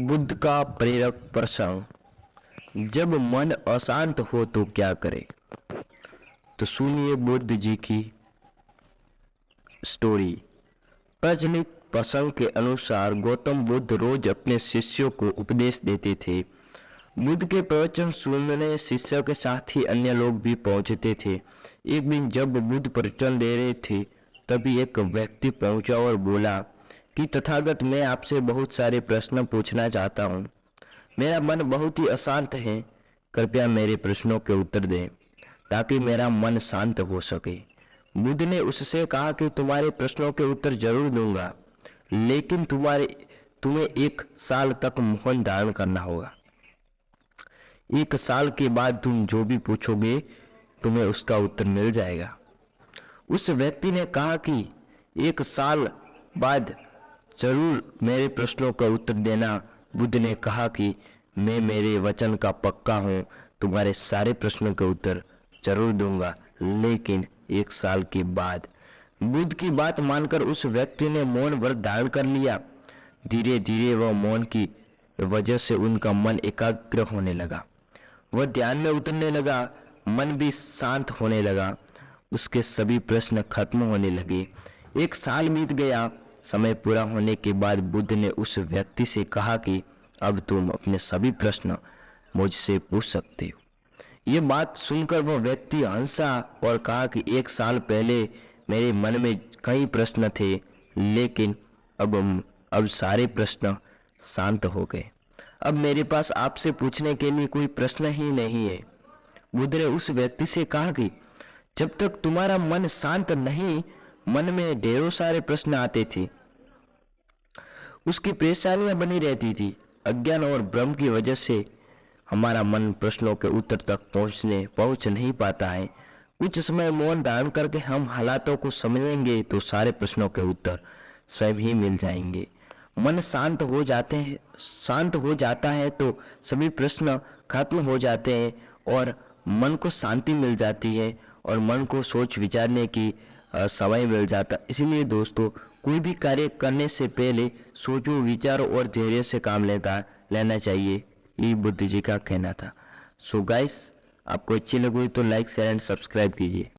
बुद्ध का प्रेरक प्रसंग। जब मन अशांत हो तो क्या करें। तो सुनिए बुद्ध जी की स्टोरी। प्रचलित प्रसंग के अनुसार गौतम बुद्ध रोज अपने शिष्यों को उपदेश देते थे। बुद्ध के प्रवचन सुनने शिष्यों के साथ ही अन्य लोग भी पहुंचते थे। एक दिन जब बुद्ध प्रवचन दे रहे थे तभी एक व्यक्ति पहुंचा और बोला कि तथागत, मैं आपसे बहुत सारे प्रश्न पूछना चाहता हूँ। मेरा मन बहुत ही अशांत है। कृपया मेरे प्रश्नों के उत्तर दें ताकि मेरा मन शांत हो सके। बुद्ध ने उससे कहा कि तुम्हारे प्रश्नों के उत्तर जरूर दूंगा, लेकिन तुम्हें 1 साल तक मौन धारण करना होगा। 1 साल के बाद तुम जो भी पूछोगे तुम्हें उसका उत्तर मिल जाएगा। उस व्यक्ति ने कहा कि 1 साल बाद जरूर मेरे प्रश्नों का उत्तर देना। बुद्ध ने कहा कि मैं मेरे वचन का पक्का हूँ, तुम्हारे सारे प्रश्नों का उत्तर जरूर दूंगा, लेकिन 1 साल के बाद। बुद्ध की बात मानकर उस व्यक्ति ने मौन व्रत धारण कर लिया। धीरे धीरे वह मौन की वजह से उनका मन एकाग्र होने लगा। वह ध्यान में उतरने लगा, मन भी शांत होने लगा। उसके सभी प्रश्न खत्म होने लगे। 1 साल बीत गया। समय पूरा होने के बाद बुद्ध ने उस व्यक्ति से कहा कि अब तुम अपने सभी प्रश्न मुझसे पूछ सकते हो। ये बात सुनकर वह व्यक्ति हंसा और कहा कि 1 साल पहले मेरे मन में कई प्रश्न थे, लेकिन अब सारे प्रश्न शांत हो गए। अब मेरे पास आपसे पूछने के लिए कोई प्रश्न ही नहीं है। बुद्ध ने उस व्यक्ति से कहा कि जब तक तुम्हारा मन शांत नहीं, मन में ढेरों सारे प्रश्न आते थे, उसकी परेशानियां बनी रहती थी। अज्ञान और भ्रम की वजह से हमारा मन प्रश्नों के उत्तर तक पहुंच नहीं पाता है। कुछ समय मौन धारण करके हम हालातों को समझेंगे तो सारे प्रश्नों के उत्तर स्वयं ही मिल जाएंगे। मन शांत हो जाता है तो सभी प्रश्न खत्म हो जाते हैं और मन को शांति मिल जाती है और मन को सोच विचारने की समय मिल जाता। इसलिए दोस्तों, कोई भी कार्य करने से पहले सोचो, विचारो और धैर्य से काम लेना चाहिए। ये बुद्ध जी का कहना था। सो गाइस, आपको अच्छी लगी तो लाइक शेयर एंड सब्सक्राइब कीजिए।